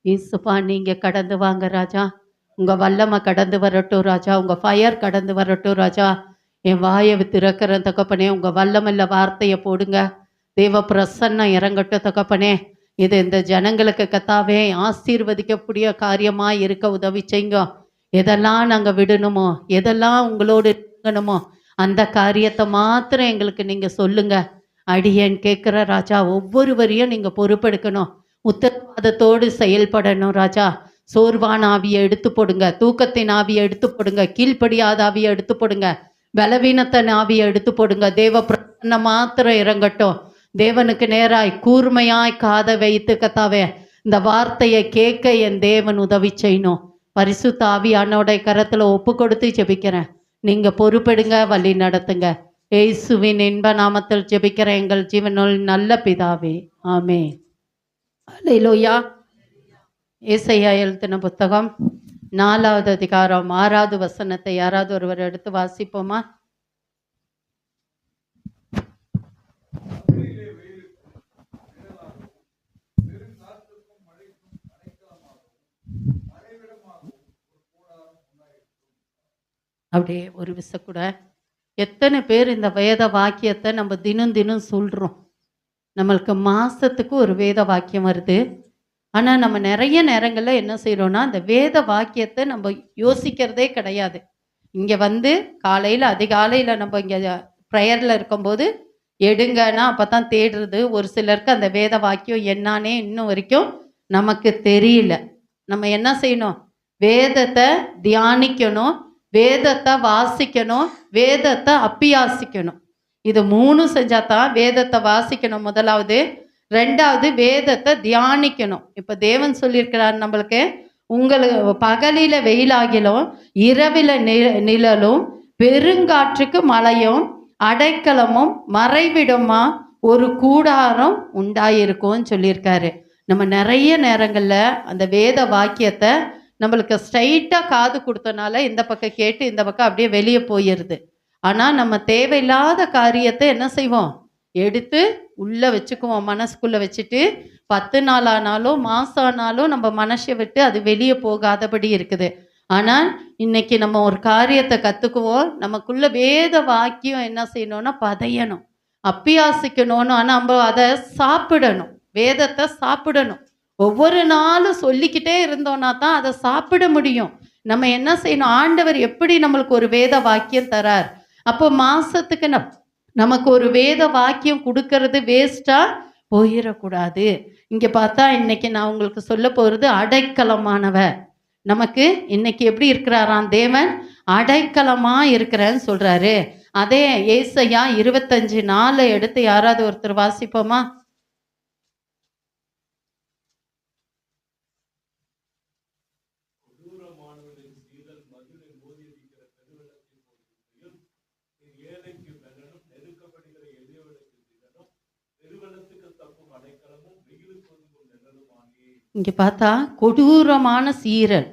இயேசுப்பா, நீங்க கடந்து வாங்க ராஜா. உங்க வல்லமை கடந்து வரட்டும் ராஜா. உங்க ஃபயர் கடந்து வரட்டும் ராஜா. என் வாயை திறக்கிற தகப்பனே, உங்க வல்லமையுள்ள வார்த்தையை போடுங்க. தேவ பிரசன்னம் இறங்கட்டும் தகப்பனே. இது இந்த ஜனங்களுக்கு கத்தாவே ஆசீர்வதிக்கக்கூடிய காரியமா இருக்க உதவி செய்யுங்க. எதெல்லாம் நாங்கள் விடணுமோ, எதெல்லாம் உங்களோடு இருக்கணுமோ, அந்த காரியத்தை மாத்திரம் எங்களுக்கு நீங்க சொல்லுங்க. அடியேன் கேட்குற ராஜா, ஒவ்வொருவரையும் நீங்க பொறுப்பெடுக்கணும். உத்தரவாதத்தோடு செயல்படணும் ராஜா. சோர்வான ஆவியை எடுத்து போடுங்க, தூக்கத்தின் ஆவியை எடுத்து போடுங்க, கீழ்ப்படியாத ஆவியை எடுத்து போடுங்க, பலவீனத்தின் ஆவியை எடுத்து போடுங்க. தேவ பிரசன்னம் மாத்திரம் இறங்கட்டும். தேவனுக்கு நேராய் கூர்மையாய் காதை வைத்து கத்தாவே இந்த வார்த்தையை கேட்க என் தேவன் உதவி செய்யணும். பரிசுத்த ஆவியானோட கரத்துல ஒப்பு கொடுத்து ஜெபிக்கிறேன். நீங்க பொறுப்பெடுங்க, வழி நடத்துங்க. இயேசுவின் இன்ப நாமத்தில் ஜெபிக்கிறேன் எங்கள் ஜீவனுள் நல்ல பிதாவே, ஆமே. அல்லேலூயா. ஏசாயா எழுதின புத்தகம் 4வது அதிகாரம் 6வது வசனத்தை யாராவது ஒருவர் எடுத்து வாசிப்போமா? அப்படியே ஒரு விஷயம் கூட, எத்தனை பேர் இந்த வேத வாக்கியத்தை நம்ம தினம் தினம் சொல்கிறோம். நம்மளுக்கு மாதத்துக்கு ஒரு வேத வாக்கியம் வருது. ஆனால் நம்ம நிறைய நேரங்களில் என்ன செய்கிறோன்னா, அந்த வேத வாக்கியத்தை நம்ம யோசிக்கிறதே கிடையாது. இங்கே வந்து காலையில் அதிகாலையில் நம்ம இங்கே ப்ரேயரில் இருக்கும்போது எடுங்கன்னா அப்போ தான் தேடுறது. ஒரு சிலருக்கு அந்த வேத வாக்கியம் என்னானே இன்னும் வரைக்கும் நமக்கு தெரியல. நம்ம என்ன செய்யணும்? வேதத்தை தியானிக்கணும், வேதத்தை வாசிக்கணும், வேதத்தை அப்பியாசிக்கணும். இது 3 செஞ்சால் தான் வேதத்தை வாசிக்கணும் முதலாவது. 2வது வேதத்தை தியானிக்கணும். இப்போ தேவன் சொல்லியிருக்கிறார் நம்மளுக்கு, உங்களுக்கு பகலில் வெயிலாகிலும் இரவில் நிழலும் பெருங்காற்றுக்கு மழையும் அடைக்கலமும் மறைவிடமா ஒரு கூடாரம் உண்டாயிருக்கும்னு சொல்லியிருக்காரு. நம்ம நிறைய நேரங்களில் அந்த வேத வாக்கியத்தை நம்மளுக்கு ஸ்ட்ரைட்டாக காது கொடுத்தனால இந்த பக்கம் கேட்டு இந்த பக்கம் அப்படியே வெளியே போயிடுது. ஆனால் நம்ம தேவையில்லாத காரியத்தை என்ன செய்வோம்? எடுத்து உள்ளே வச்சுக்குவோம், மனசுக்குள்ளே வச்சுட்டு 10 நாள் ஆனாலும் மாதம் ஆனாலும் நம்ம மனசை விட்டு அது வெளியே போகாதபடி இருக்குது. ஆனால் இன்னைக்கு நம்ம ஒரு காரியத்தை கற்றுக்குவோம். நமக்குள்ள வேத வாக்கியம் என்ன செய்யணும்னா பதையணும், அப்பியாசிக்கணும்னு. ஆனால் நம்ம அதை சாப்பிடணும், வேதத்தை சாப்பிடணும். ஒவ்வொரு நாளும் சொல்லிக்கிட்டே இருந்தோன்னா தான் அதை சாப்பிட முடியும். நம்ம என்ன செய்யணும்? ஆண்டவர் எப்படி நம்மளுக்கு ஒரு வேத வாக்கியம் தரார். அப்போ மாசத்துக்கு நமக்கு ஒரு வேத வாக்கியம் கொடுக்கறது வேஸ்ட்டாக போயிடக்கூடாது. இங்கே பார்த்தா இன்னைக்கு நான் உங்களுக்கு சொல்ல போகிறது அடைக்கலமானவர். நமக்கு இன்னைக்கு எப்படி இருக்கிறாராம் தேவன்? அடைக்கலமாக இருக்கிறேன்னு சொல்கிறாரு. அதே ஏசாயா 25:4 எடுத்து யாராவது ஒருத்தர் வாசிப்போமா? இங்கே பார்த்தா கொடூரமான சீரல்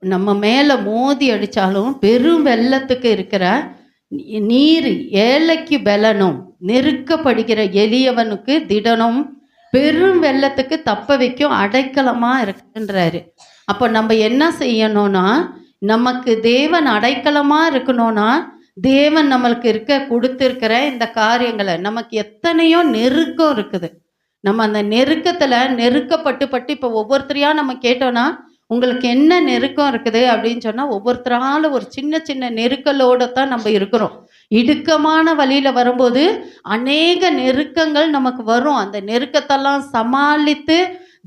நம்ம மேலே மோதி அடித்தாலும் பெரும் வெள்ளத்துக்கு இருக்கிற நீர் ஏழைக்கு பலனும் நெருக்கப்படுகிற எளியவனுக்கு திடனும் பெரும் வெள்ளத்துக்கு தப்ப வைக்கும் அடைக்கலமாக இருக்குன்றாரு. அப்போ நம்ம என்ன செய்யணும்னா, நமக்கு தேவன் அடைக்கலமாக இருக்கணும்னா, தேவன் நம்மளுக்கு கொடுத்துருக்கிற இந்த காரியங்களை, நமக்கு எத்தனையோ நெருக்கம் இருக்குது. நம்ம அந்த நெருக்கத்தில் நெருக்கப்பட்டு இப்போ ஒவ்வொருத்தரையாக நம்ம கேட்டோன்னா, உங்களுக்கு என்ன நெருக்கம் இருக்குது அப்படின்னு சொன்னால், ஒவ்வொருத்தரால ஒரு சின்ன சின்ன நெருக்கலோடு தான் நம்ம இருக்கிறோம். இடுக்கமான வழியில் வரும்போது அநேக நெருக்கங்கள் நமக்கு வரும். அந்த நெருக்கத்தெல்லாம் சமாளித்து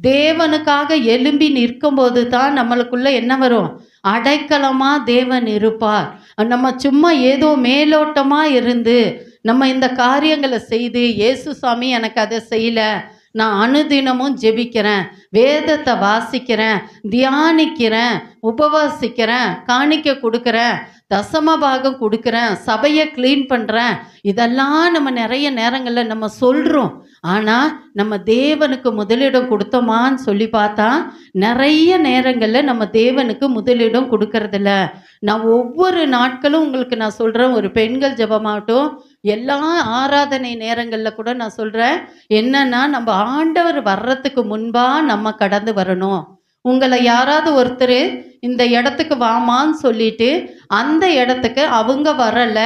தேவனுக்காக எழும்பி நிற்கும்போது தான் நம்மளுக்குள்ள என்ன வரும்? அடைக்கலமாக தேவன் இருப்பார். நம்ம சும்மா ஏதோ மேலோட்டமாக இருந்து நம்ம இந்த காரியங்களை செய்து, இயேசு சாமி எனக்கு அதை செய்யலை, நான் அனுதினமும் ஜெபிக்கிறேன், வேதத்தை வாசிக்கிறேன், தியானிக்கிறேன், உபவாசிக்கிறேன், காணிக்கை கொடுக்குறேன், தசம பாகம் கொடுக்குறேன், சபையை க்ளீன் பண்ணுறேன், இதெல்லாம் நம்ம நிறைய நேரங்களில் நம்ம சொல்கிறோம். ஆனால் நம்ம தேவனுக்கு முதலிடம் கொடுத்தோமான்னு சொல்லி பார்த்தா நிறைய நேரங்களில் நம்ம தேவனுக்கு முதலிடம் கொடுக்கறதில்ல. நான் ஒவ்வொரு நாட்களும் உங்களுக்கு நான் சொல்கிறேன், ஒரு பெண்கள் ஜெபமாகட்டும், எல்லா ஆராதனை நேரங்கள்ல கூட நான் சொல்றேன், என்னன்னா நம்ம ஆண்டவர் வர்றதுக்கு முன்பா நம்ம கடந்து வரணும். உங்களை யாராவது ஒருத்தர் இந்த இடத்துக்கு வாமான்னு சொல்லிட்டு அந்த இடத்துக்கு அவங்க வரல,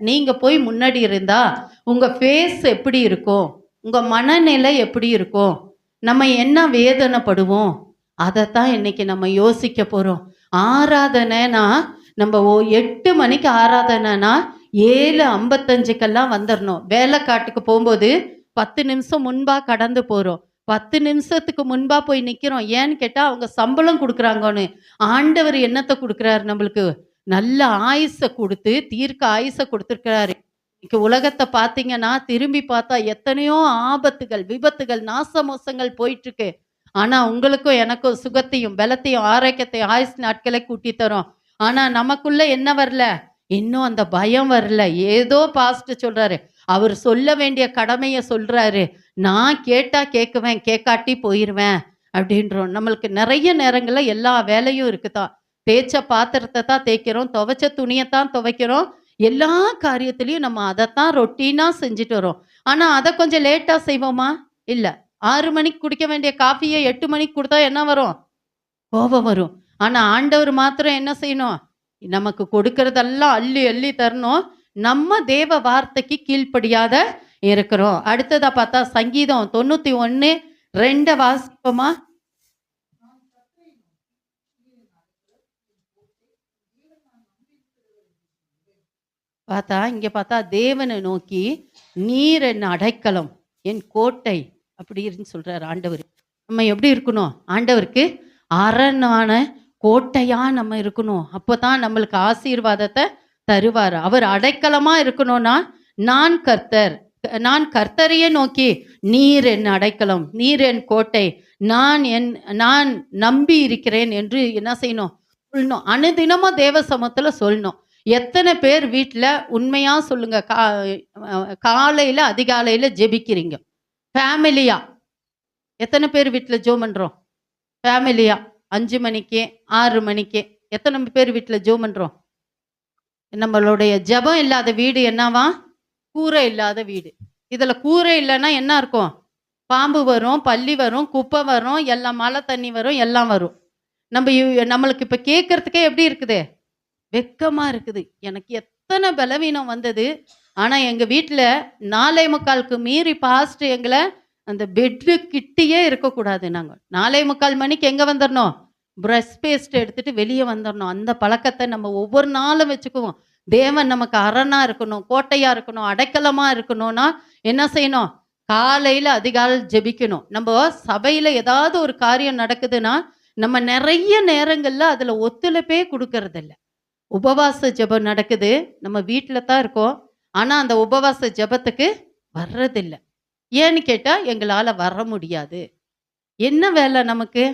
நீங்க போய் முன்னாடி இருந்தா உங்க ஃபேஸ் எப்படி இருக்கும், உங்க மனநிலை எப்படி இருக்கும், நம்ம என்ன வேதனைப்படுவோம், அதைத்தான் இன்னைக்கு நம்ம யோசிக்க போறோம். ஆராதனைனா நம்ம 8 மணிக்கு ஆராதனைனா 7:55க்கெல்லாம் வந்துடணும். வேலைக்காட்டுக்கு போகும்போது 10 நிமிஷம் முன்பா கடந்து போறோம். 10 நிமிஷத்துக்கு முன்பா போய் நிக்கிறோம். ஏன்னு கேட்டா அவங்க சம்பளம் கொடுக்குறாங்கன்னு. ஆண்டவர் என்னத்தை கொடுக்குறாரு நம்மளுக்கு? நல்ல ஆயுச கொடுத்து தீர்க்க ஆயுச கொடுத்துருக்கிறாரு. இன்னைக்கு உலகத்தை பார்த்தீங்கன்னா திரும்பி பார்த்தா எத்தனையோ ஆபத்துகள், விபத்துகள், நாசமோசங்கள் போயிட்டு இருக்கு. ஆனா உங்களுக்கும் எனக்கும் சுகத்தையும் பலத்தையும் ஆரோக்கியத்தையும் ஆயுஸ் நாட்களை கூட்டி தரும். ஆனா நமக்குள்ள என்ன வரல? இன்னும் அந்த பயம் வரல. ஏதோ பாஸ்ட் சொல்றாரு, அவர் சொல்ல வேண்டிய கடமையை சொல்றாரு. நான் கேட்டா கேட்குவேன், கேட்காட்டி போயிடுவேன் அப்படின்றோம். நம்மளுக்கு நிறைய நேரங்கள்ல எல்லா வேலையும் இருக்குதான். தேய்ச்ச பாத்திரத்தை தான் தேய்க்கிறோம், துவைச்ச துணியைத்தான் துவைக்கிறோம். எல்லா காரியத்திலையும் நம்ம அதைத்தான் ரொட்டீனா செஞ்சுட்டு வரோம். ஆனா அதை கொஞ்சம் லேட்டா செய்வோமா? இல்ல. 6 மணிக்கு குடிக்க வேண்டிய காஃபியை 8 மணிக்கு கொடுத்தா என்ன வரும்? கோபம் வரும். ஆனா ஆண்டவர் மாத்திரம் என்ன செய்யணும்? நமக்கு கொடுக்கறதெல்லாம் அள்ளி அள்ளி தரணும். நம்ம தேவ வார்த்தைக்கு கீழ்ப்படியாத இருக்கிறோம். அடுத்ததா பார்த்தா சங்கீதம் 91:2 வாசிப்போமா? இங்க பார்த்தா தேவனை நோக்கி நீர் என் அடைக்கலம், என் கோட்டை அப்படின்னு சொல்றாரு ஆண்டவர். நம்ம எப்படி இருக்கணும்? ஆண்டவருக்கு அரணான கோட்டையா நம்ம இருக்கணும். அப்பதான் நம்மளுக்கு ஆசீர்வாதத்தை தருவார். அவர் அடைக்கலமா இருக்கணும்னா நான் கர்த்தர், நான் கர்த்தரையே நோக்கி நீர் என் அடைக்கலம், நீர் என் கோட்டை, நான் நம்பி இருக்கிறேன் என்று என்ன செய்யணும்? சொல்லணும். அனுதினமும் தேவ சமூகத்துல சொல்லணும். எத்தனை பேர் வீட்டில் உண்மையா சொல்லுங்க, காலையில அதிகாலையில ஜெபிக்கிறீங்க ஃபேமிலியா? எத்தனை பேர் வீட்டில் ஜெபம் பண்றோம் ஃபேமிலியா? 5 மணிக்கு 6 மணிக்கு எத்தனை பேர் வீட்டில் ஜெபம் பண்றோம்? நம்மளுடைய ஜெபம் இல்லாத வீடு என்னவா? கூரை இல்லாத வீடு. இதுல கூரை இல்லைன்னா என்ன இருக்கும்? பாம்பு வரும், பல்லி வரும், குப்பை வரும், எல்லாம் மழை தண்ணி வரும், எல்லாம் வரும். நம்மளுக்கு இப்ப கேட்கறதுக்கே எப்படி இருக்குது? வெக்கமா இருக்குது. எனக்கு எத்தனை பலவீனம் வந்தது. ஆனா எங்க வீட்டுல 4:45க்கு மீறி பாஸ்ட் எங்களை அந்த பெட்டு கிட்டேயே இருக்கக்கூடாது. நாங்க 4:45 மணிக்கு எங்க வந்துடணும்? பிரஷ் பேஸ்ட் எடுத்துட்டு வெளியே வந்துடணும். அந்த பழக்கத்தை நம்ம ஒவ்வொரு நாளும் வச்சுக்குவோம். தேவன் நமக்கு அரணா இருக்கணும், கோட்டையா இருக்கணும், அடைக்கலமா இருக்கணும்னா என்ன செய்யணும்? காலையில அதிகாலை ஜெபிக்கணும். நம்ம சபையில ஏதாவது ஒரு காரியம் நடக்குதுன்னா நம்ம நிறைய நேரங்கள்ல அதுல ஒத்துழைப்பே கொடுக்கறது இல்லை. உபவாச ஜெபம் நடக்குது, நம்ம வீட்டில் தான் இருக்கோம். ஆனா அந்த உபவாச ஜெபத்துக்கு வர்றதில்லை. ஏன்னு கேட்டா எங்களால வர முடியாது. என்ன வேலை நமக்கு?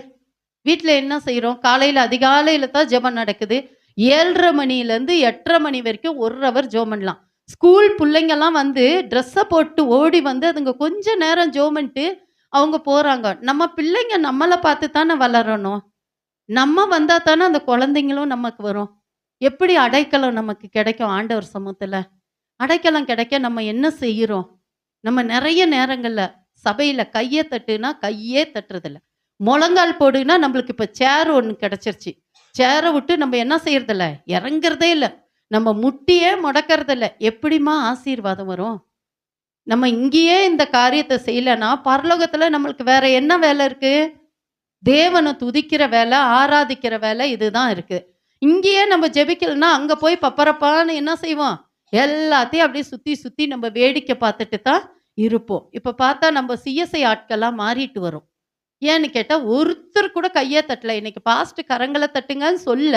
வீட்டில் என்ன செய்கிறோம்? காலையில் அதிகாலையில் தான் ஜெபம் நடக்குது. 7:30 மணிலேருந்து 8:30 மணி வரைக்கும் 1 ஹவர் ஜெபம் பண்ணலாம். ஸ்கூல் பிள்ளைங்கெல்லாம் வந்து ட்ரெஸ்ஸை போட்டு ஓடி வந்து அதுங்க கொஞ்ச நேரம் ஜெபம் பண்ணிட்டு அவங்க போகிறாங்க. நம்ம பிள்ளைங்க நம்மளை பார்த்து தானே வளரணும். நம்ம வந்தால் தானே அந்த குழந்தைங்களும் நமக்கு வரும். எப்படி அடைக்கலம் நமக்கு கிடைக்கும்? ஆண்டவர் சமூகத்தில் அடைக்கலம் கிடைக்க நம்ம என்ன செய்கிறோம்? நம்ம நிறைய நேரங்கள்ல சபையில கையை தட்டுனா கையே தட்டுறதில்ல. முழங்கால் போடுனா நம்மளுக்கு இப்போ சேர் ஒன்று கிடைச்சிருச்சு. சேரை விட்டு நம்ம என்ன செய்யறதில்ல? இறங்குறதே இல்லை. நம்ம முட்டியே முடக்கிறதில்ல. எப்படிமா ஆசீர்வாதம் வரும்? நம்ம இங்கேயே இந்த காரியத்தை செய்யலைன்னா பரலோகத்துல நம்மளுக்கு வேற என்ன வேலை இருக்கு? தேவனை துதிக்கிற வேலை, ஆராதிக்கிற வேலை இதுதான் இருக்கு. இங்கேயே நம்ம ஜெபிக்கலன்னா அங்க போய் பப்பரப்பான்னு என்ன செய்வோம்? எல்லாத்தையும் அப்படியே சுத்தி சுத்தி நம்ம வேடிக்கை பார்த்துட்டு தான் இருப்போம். இப்ப பார்த்தா நம்ம சிஎஸ்ஐ ஆட்கள்லாம் மாறிட்டு வரும். ஏன்னு கேட்டா ஒருத்தர் கூட கையே தட்டல. இன்னைக்கு பாஸ்ட் கரங்களை தட்டுங்கன்னு சொல்ல,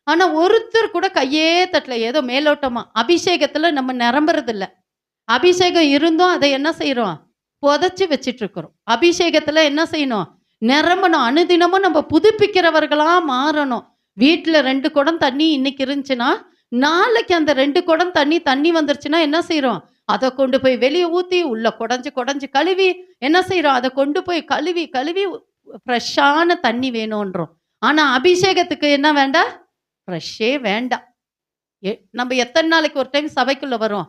ஆனா ஒருத்தர் கூட கையே தட்டல. ஏதோ மேலோட்டமா அபிஷேகத்துல நம்ம நிரம்புறது இல்ல. அபிஷேகம் இருந்தும் அதை என்ன செய்யறோம்? புதைச்சி வச்சிட்டு இருக்கிறோம். அபிஷேகத்துல என்ன செய்யணும்? நிரம்பணும். அனுதினமும் நம்ம புதுப்பிக்கிறவர்களா மாறணும். வீட்டுல 2 குடம் தண்ணி இன்னைக்கு இருந்துச்சுன்னா நாளைக்கு அந்த 2 குடம் தண்ணி வந்துருச்சுன்னா என்ன செய்யறோம்? அதை கொண்டு போய் வெளியே ஊத்தி உள்ள குடஞ்சு கழுவி என்ன செய்யறோம்? அதை கொண்டு போய் கழுவி ஃப்ரெஷ்ஷான தண்ணி வேணும்ன்றோம். ஆனா அபிஷேகத்துக்கு என்ன வேண்டாம்? ஃப்ரெஷ்ஷே வேண்டாம். நம்ம எத்தனை நாளைக்கு ஒரு டைம் சபைக்குள்ள வரோம்?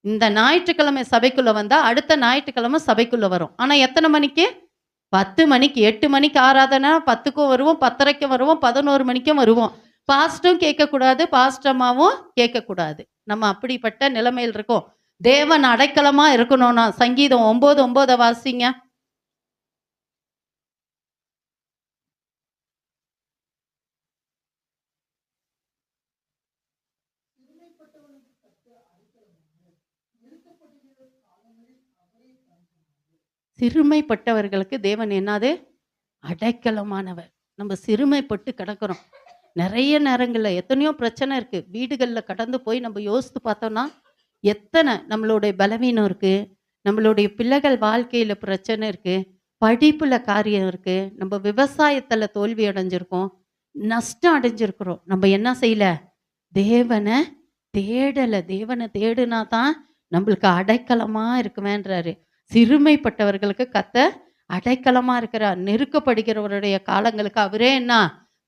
இந்த ஞாயிற்றுக்கிழமை சபைக்குள்ள வந்தா அடுத்த ஞாயிற்றுக்கிழமை சபைக்குள்ள வரும். ஆனா எத்தனை மணிக்கு? 10 மணிக்கு. 8 மணிக்கு ஆராதனை, 10க்கும் வருவோம், 10:30க்கும் வருவோம், 11 மணிக்கும் வருவோம். பாஸ்ட்டும் கேட்கக்கூடாது, பாஸ்டர் அம்மாவும் கேட்கக்கூடாது. நம்ம அப்படிப்பட்ட நிலைமையில் இருக்கோம். தேவன் அடைக்கலமா இருக்கணும்னா சங்கீதம் 9:9 வாசிங்க. சிறுமைப்பட்டவர்களுக்கு தேவன் என்னது? அடைக்கலமானவர். நம்ம சிறுமைப்பட்டு கிடக்கிறோம். நிறைய நேரங்கள்ல எத்தனையோ பிரச்சனை இருக்கு. வீடுகள்ல கடந்து போய் நம்ம யோசித்து பார்த்தோம்னா, எத்தனை நம்மளுடைய பலவீனம் இருக்கு. நம்மளுடைய பிள்ளைகள் வாழ்க்கையில பிரச்சனை இருக்கு. படிப்புல காரியம் இருக்கு. நம்ம விவசாயத்துல தோல்வி அடைஞ்சிருக்கோம். நஷ்டம் அடைஞ்சிருக்கிறோம். நம்ம என்ன செய்யல? தேவன தேடல. தேவனை தேடுனா தான் நம்மளுக்கு அடைக்கலமா இருக்குவேன்றாரு. சிறுமைப்பட்டவர்களுக்கு கர்த்தர் அடைக்கலமா இருக்கிறார். நெருக்கப்படுகிறவருடைய காலங்களுக்கு அவரே என்ன?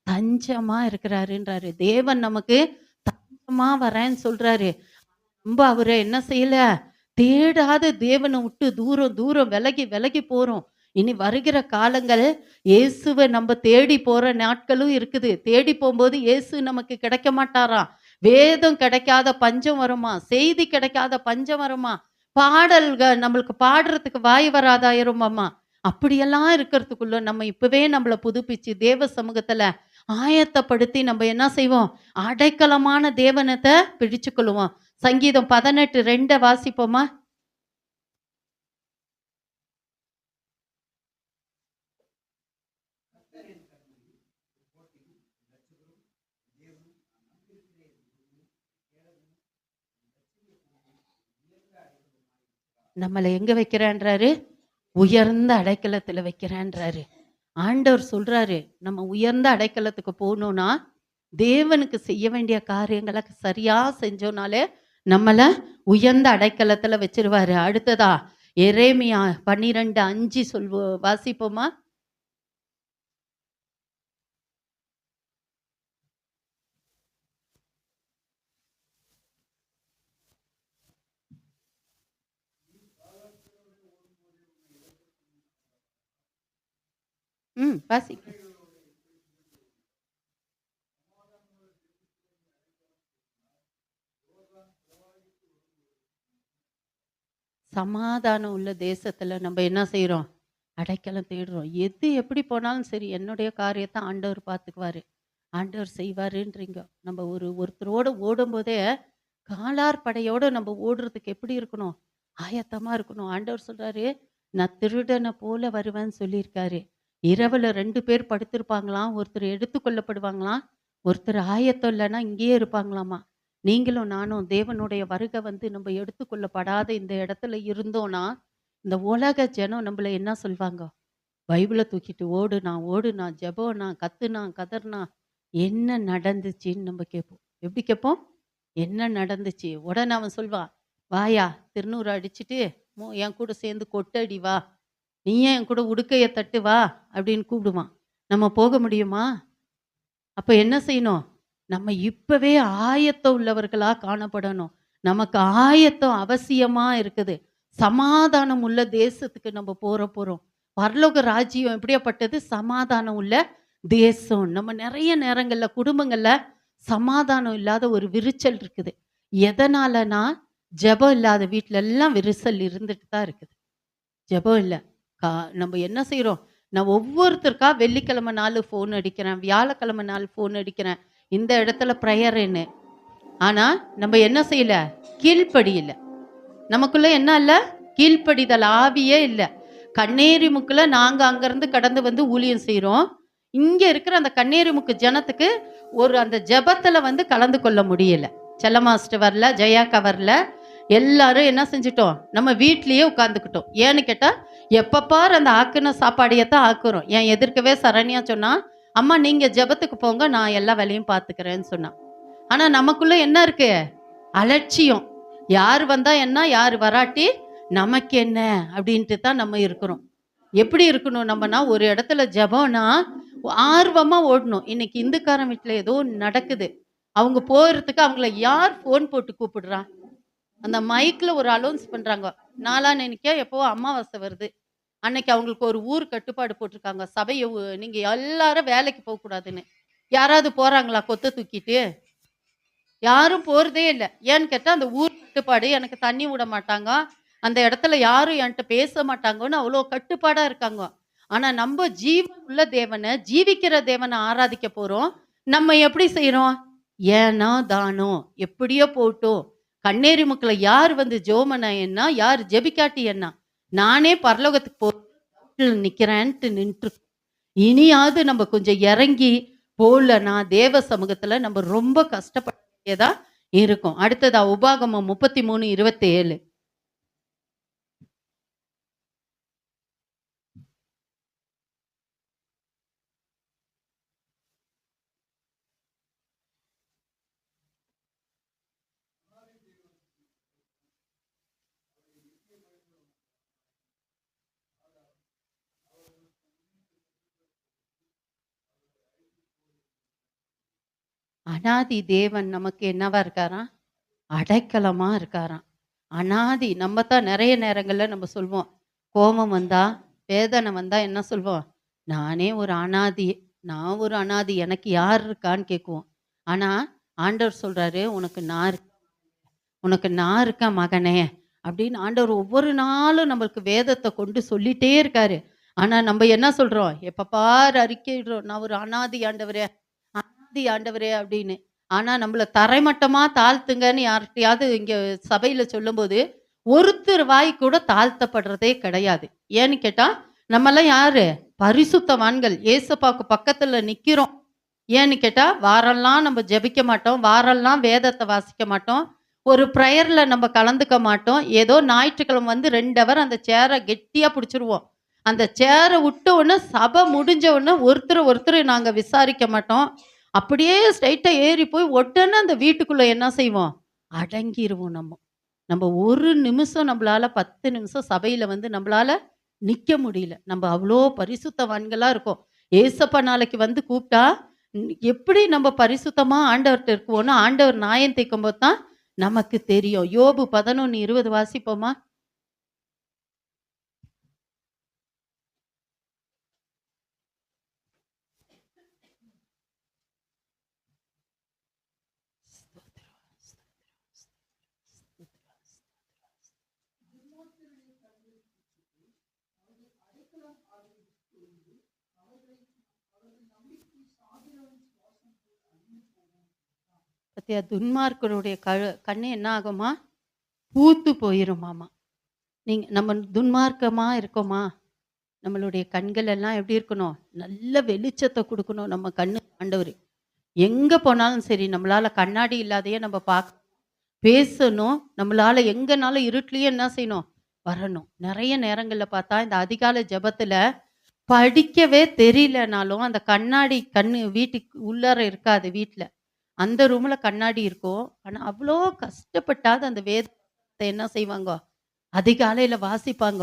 தஞ்சமா இருக்கிறாருன்றாரு. தேவன் நமக்கு தஞ்சமா வரேன்னு சொல்றாரு. நம்ம அவரை என்ன செய்யல? தேடாத தேவனை விட்டு தூரம் தூரம் விலகி விலகி போறோம். இனி வருகிற காலங்கள் இயேசுவை நம்ம தேடி போற நாட்களும் இருக்குது. தேடி போகும்போது இயேசு நமக்கு கிடைக்க மாட்டாராம். வேதம் கிடைக்காத பஞ்சம் வருமா? செய்தி கிடைக்காத பஞ்சம் வருமா? பாடல்கள் நம்மளுக்கு பாடுறதுக்கு வாய் வராதாயிருமாம்மா. அப்படியெல்லாம் இருக்கிறதுக்குள்ள நம்ம இப்பவே நம்மளை புதுப்பிச்சு தேவ சமூகத்துல ஆயத்தப்படுத்தி நம்ம என்ன செய்வோம்? அடைக்கலமான தேவனத்தை பிடிச்சு கொள்ளுவோம். சங்கீதம் 18:2 வாசிப்போமா? நம்மளை எங்க வைக்கிறான்றாரு? உயர்ந்த அடைக்கலத்துல வைக்கிறான்றாரு. ஆண்டவர் சொல்றாரு, நம்ம உயர்ந்த அடைக்கலத்துக்கு போகணும்னா தேவனுக்கு செய்ய வேண்டிய காரியங்களை சரியா செஞ்சோனாலே நம்மள உயர்ந்த அடைக்கலத்துல வச்சிருவாரு. அடுத்ததா எரேமியா 12:5 வாசிப்போமா? வாசிக்க. சமாதானம் உள்ள தேசத்துல நம்ம என்ன செய்றோம்? அடைக்கலம் தேடுறோம். எது எப்படி போனாலும் சரி, என்னுடைய காரியத்தை ஆண்டவர் பார்த்துக்குவாரு. ஆண்டவர் செய்வாருன்றீங்க. நம்ம ஒருத்தரோட ஓடும்போதே காலார் படையோட நம்ம ஓடுறதுக்கு எப்படி இருக்கணும்? ஆயத்தமா இருக்கணும். ஆண்டவர் சொல்றாரு, நான் திருடனை போல வருவேன்னு சொல்லியிருக்காரு. இரவுல 2 பேர் படுத்திருப்பாங்களாம். ஒருத்தர் எடுத்துக்கொள்ளப்படுவாங்களாம். ஒருத்தர் ஆயத்தம் இல்லைன்னா இங்கேயே இருப்பாங்களாமா. நீங்களும் நானும் தேவனுடைய வருகை வந்து நம்ம எடுத்துக்கொள்ளப்படாத இந்த இடத்துல இருந்தோம்னா, இந்த உலக ஜனம் நம்மள என்ன சொல்வாங்க? பைபிளை தூக்கிட்டு ஓடுனா, ஜெபம்னா, கதர்னா, என்ன நடந்துச்சுன்னு நம்ம கேட்போம். எப்படி கேட்போம்? என்ன நடந்துச்சு? உடனே அவன் சொல்வான், வாயா திருநூறு அடிச்சுட்டு என் கூட சேர்ந்து கொட்டடி வா. நீயே என் கூட உடுக்கைய தட்டு வா அப்படின்னு கூப்பிடுவான். நம்ம போக முடியுமா? அப்ப என்ன செய்யணும்? நம்ம இப்பவே ஆயத்தம் உள்ளவர்களா காணப்படணும். நமக்கு ஆயத்தம் அவசியமா இருக்குது. சமாதானம் உள்ள தேசத்துக்கு நம்ம போறோம். பரலோக ராஜ்யம் எப்படியாப்பட்டது? சமாதானம் உள்ள தேசம். நம்ம நிறைய நேரங்கள்ல குடும்பங்கள்ல சமாதானம் இல்லாத ஒரு விரிச்சல் இருக்குது. எதனாலனா, ஜெபம் இல்லாத வீட்ல எல்லாம் விரிசல் இருந்துட்டு தான் இருக்குது. ஜெபம் இல்ல. நம்ம என்ன செய்றோம்? நான் ஒவ்வொருத்தருக்கா வெள்ளிக்கிழமை நாள் ஃபோன் அடிக்கிறேன், வியாழக்கிழமை நாள் ஃபோன் அடிக்கிறேன். இந்த இடத்துல ப்ரேயர்ன்னு. ஆனா நம்ம என்ன செய்யல? கீழ்ப்படியல. நமக்குள்ள என்ன இல்ல? கீழ்ப்படிதல் ஆவியே இல்ல. கண்ணேரி முக்குல நாங்க அங்கிருந்து கடந்து வந்து ஊழியம் செய்றோம். இங்க இருக்கிற அந்த கண்ணேரி முக்கு ஜனத்துக்கு அந்த ஜெபத்துல வந்து கலந்து கொள்ள முடியல. செல்ல மாஸ்டர் வரல, ஜெயாக்கா வரல. எல்லாரும் என்ன செஞ்சிட்டோம்? நம்ம வீட்லயே உட்கார்ந்துக்கிட்டோம். ஏன்னு கேட்டா, எப்ப பாரு அந்த ஆக்குன சாப்பாடையத்தான் ஆக்குறோம். என் எதிர்க்கவே சரண்யா சொன்னா, அம்மா நீங்க ஜெபத்துக்கு போங்க, நான் எல்லா வேலையும் பார்த்துக்கிறேன்னு சொன்னா. ஆனா நமக்குள்ள என்ன இருக்கு? அலட்சியம். யார் வந்தா என்ன, யார் வராட்டி நமக்கு என்ன அப்படின்ட்டு தான் நம்ம இருக்கிறோம். எப்படி இருக்கணும் நம்மனா? ஒரு இடத்துல ஜெபம்னா ஆர்வமா ஓடணும். இன்னைக்கு இந்துக்காரன் வீட்டுல ஏதோ நடக்குது. அவங்க போறதுக்கு அவங்கள யார் ஃபோன் போட்டு கூப்பிடுறா? அந்த மைக்ல ஒரு அலௌன்ஸ் பண்றாங்க. நாளான்னைக்கே எப்பவோ அமாவாசை வருது. அன்னைக்கு அவங்களுக்கு ஒரு ஊர் கட்டுப்பாடு போட்டிருக்காங்க. சபைய நீங்க எல்லாரும் வேலைக்கு போக்கூடாதுன்னு. யாராவது போறாங்களா கொத்த தூக்கிட்டு? யாரும் போறதே இல்ல. ஏன்னு கேட்டா, அந்த ஊர் கட்டுப்பாடு. எனக்கு தண்ணி விட மாட்டாங்க. அந்த இடத்துல யாரும் என்ட்ட பேச மாட்டாங்கன்னு அவ்ளோ கட்டுப்பாடா இருக்காங்க. ஆனா நம்ப ஜீவன் உள்ள தேவன, ஜீவிக்கிற தேவன ஆராதிக்க போறோம். நம்ம எப்படி செய்றோம்? ஏனோ தானோ, எப்படியோ போட்டும். கண்ணேரி முக்குல யார் வந்து ஜெபம் பண்ணா என்ன? யார் ஜெபிக்காட்டி என்ன? நானே பரலோகத்துக்கு நிக்கிறேன்ட்டு நின்றுருக்கோம். இனியாவது நம்ம கொஞ்சம் இறங்கி போலனா தேவ சமூகத்துல நம்ம ரொம்ப கஷ்டப்பட வேண்டியதா இருக்கும். அடுத்ததா உபாகமம் 33:27. அனாதி தேவன் நமக்கு என்னவா இருக்காராம்? அடைக்கலமா இருக்காராம். அனாதி நம்ம தான் நிறைய நேரங்கள்ல நம்ம சொல்வோம். கோபம் வந்தா, வேதனை வந்தா என்ன சொல்வோம்? நானே ஒரு அனாதி. நான் ஒரு அனாதி. எனக்கு யார் இருக்கான்னு கேட்குவோம். ஆனா, ஆண்டவர் சொல்றாரு, உனக்கு நான் இருக்கேன் மகனே! அப்படின்னு ஆண்டவர் ஒவ்வொரு நாளும் நம்மளுக்கு வேதத்த கொண்டு சொல்லிட்டே இருக்காரு. ஆனா, நம்ம என்ன சொல்றோம்? எப்ப பாரு அறிக்கையிடுறோம். நான் ஒரு அனாதி ஆண்டவரே! ஆண்டவரே அப்படின்னு. ஆனா நம்மள தரைமட்டமா தாழ்த்துங்கன்னு யார்கிட்டயாவது இங்க சபையில சொல்லும்போது, ஒருத்தர் வாய் கூட தாழ்த்தப்படுறதே கிடையாது. ஏன்னு கேட்டா, நம்மலாம் யாரு? பரிசுத்தவான்கள். ஏசப்பாக்கு பக்கத்துல நிக்கிறோம். ஏன்னு கேட்டா, வாரெல்லாம் நம்ம ஜெபிக்க மாட்டோம். வாரெல்லாம் வேதத்த வாசிக்க மாட்டோம். ஒரு ப்ரேயர்ல நம்ம கலந்துக்க மாட்டோம். ஏதோ ஞாயிற்றுக்கிழமை வந்து 2 ஹவர் அந்த சேர கெட்டியா புடிச்சுருவோம். அந்த சேர விட்ட உடனே சபை முடிஞ்ச உடனே ஒருத்தர் நாங்க விசாரிக்க மாட்டோம். அப்படியே ஸ்ட்ரைட்டா ஏறி போய் உடனே அந்த வீட்டுக்குள்ள என்ன செய்வோம்? அடங்கிருவோம் நம்ம. நம்ம ஒரு நிமிஷம் நம்மளால 10 நிமிஷம் சபையில வந்து நம்மளால நிக்க முடியல. நம்ம அவ்ளோ பரிசுத்தவான்களா இருக்கோம். ஏசப்பா நாளைக்கு வந்து கூப்பிட்டா, எப்படி நம்ம பரிசுத்தமா ஆண்டவர்ட்ட இருக்குவோம்னு ஆண்டவர் நியாயம் தீர்க்கும்போது தான் நமக்கு தெரியும். யோபு 11:20 வாசிப்போமா? பத்தியா துன்மார்க்கருடைய கண்ணு என்ன ஆகுமா? பூத்து போயிருமாமா. நம்ம துன்மார்க்கமா இருக்கோமா? நம்மளுடைய கண்கள் எல்லாம் எப்படி இருக்கணும்? நல்ல வெளிச்சத்த குடுக்கணும் நம்ம கண்ணு ஆண்டவரு. எங்க போனாலும் சரி, நம்மளால கண்ணாடி இல்லாதயே நம்ம பேசணும். நம்மளால எங்கனாலும் இருட்டுலயே என்ன செய்யணும்? வரணும். நெறைய நேரங்கள்ல பார்த்தா, இந்த அதிகாலை ஜெபத்துல படிக்கவே தெரியலனாலும், அந்த கண்ணாடி வீட்டுக்கு உள்ளார இருக்காது வீட்ல. அந்த ரூம்ல கண்ணாடி இருக்கும். ஆனா, அவ்ளோ கஷ்டப்பட்டாவது அந்த வேதத்த என்ன செய்வாங்க? அதிகாலையில வாசிப்பாங்க.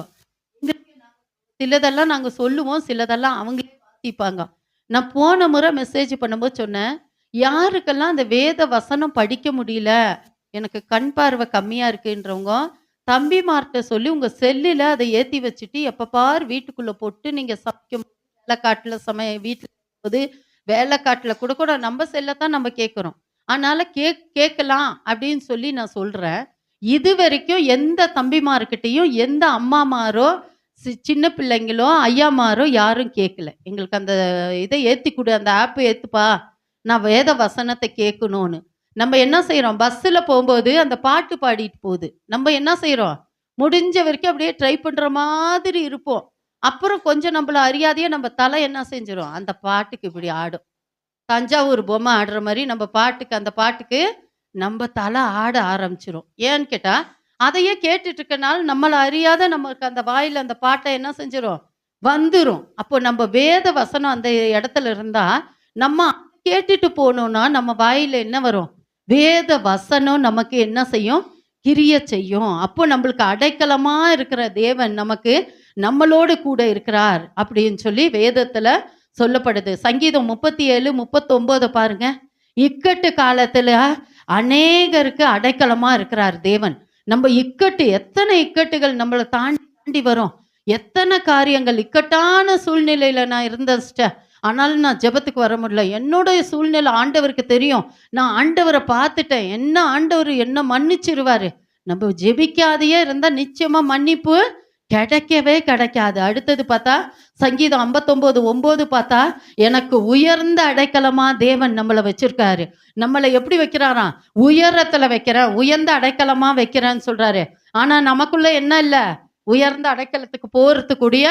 சிலதெல்லாம் நாங்க சொல்லுவோம். சிலதெல்லாம் அவங்களே வாசிப்பாங்க. நான் போன முறை மெசேஜ் பண்ணும்போது சொன்னேன். யாருக்கெல்லாம் அந்த வேத வசனம் படிக்க முடியல, எனக்கு கண் பார்வை கம்மியா இருக்குன்றவங்க, தம்பிமார்ட்ட சொல்லி உங்க செல்லுல அத ஏத்தி வச்சுட்டு, எப்ப பாரு வீட்டுக்குள்ள போட்டு நீங்க சமைக்கும் வேலைக்காட்டுல வீட்ல இருக்கும்போது, வேலைக்காட்டுல கூட கூட நம்ம செல்ல தான் நம்ம கேட்கிறோம். அதனால கேட்கலாம் அப்படின்னு சொல்லி நான் சொல்றேன். இதுவரைக்கும் எந்த தம்பிமார்கிட்டயும், எந்த அம்மாமாரோ, சின்ன பிள்ளைங்களோ, ஐயாமாரோ யாரும் கேட்கல. எங்களுக்கு அந்த இத ஏத்தி குடு, அந்த ஆப் ஏத்துப்பா. நான் வேத வசனத்த கேட்கணும்னு. நம்ம என்ன செய்றோம்? பஸ்ஸுல போம்போது அந்த பாட்டு பாடிட்டு போகுது. நம்ம என்ன செய்றோம்? முடிஞ்ச வரைக்கும் அப்படியே ட்ரை பண்ற மாதிரி இருப்போம். அப்புறம் கொஞ்சம் நம்மள அறியாதையே நம்ம தலை என்ன செஞ்சிரும்? அந்த பாட்டுக்கு இப்படி ஆடும். தஞ்சாவூர் பொம்மை ஆடுற மாரி நம்ம பாட்டுக்கு அந்த பாட்டுக்கு நம்ம தலை ஆட ஆரம்பிச்சுரும். ஏன்னு கேட்டா, அதையே கேட்டுட்டு இருக்கனால நம்மள அறியாத நமக்கு அந்த வாயில அந்த பாட்ட என்ன செஞ்சிரும்? வந்துரும். அப்போ நம்ம வேத வசனம் அந்த இடத்துல இருந்தா, நம்ம கேட்டுட்டு போனோம்னா, நம்ம வாயில என்ன வரும்? வேத வசனம் நமக்கு என்ன செய்யும்? கிரிய செய்யும். அப்போ நம்மளுக்கு அடைக்கலமா இருக்கிற தேவன் நமக்கு நம்மளோடு கூட இருக்கிறார் அப்படின்னு சொல்லி வேதத்துல சொல்லப்படுது. சங்கீதம் 37:39 பாருங்க. இக்கட்டு காலத்துல அநேகருக்கு அடைக்கலமா இருக்கிறார் தேவன். நம்ம இக்கட்டு, எத்தனை இக்கட்டுகள் நம்மளை தாண்டி தாண்டி வரும். எத்தனை காரியங்கள் இக்கட்டான சூழ்நிலையில நான் இருந்தேன் சிஸ்டர். ஆனாலும் நான் ஜெபத்துக்கு வர முடியல. என்னுடைய சூழ்நிலை ஆண்டவருக்கு தெரியும். நான் ஆண்டவரை பார்த்துட்டேன். என்ன ஆண்டவர் என்ன மன்னிச்சிருவாரு. நம்ம ஜெபிக்காதையே இருந்தா நிச்சயமா மன்னிப்பு கிடைக்கவே கிடைக்காது. அடுத்தது பார்த்தா சங்கீதம் 59:9 பார்த்தா, எனக்கு உயர்ந்த அடைக்கலமா தேவன் நம்மளை வச்சிருக்காரு. நம்மளை எப்படி வைக்கிறாராம்? உயரத்துல வைக்கிறேன், உயர்ந்த அடைக்கலமா வைக்கிறேன்னு சொல்றாரு. ஆனா நமக்குள்ள என்ன இல்ல? உயர்ந்த அடைக்கலத்துக்கு போறதுக்குரிய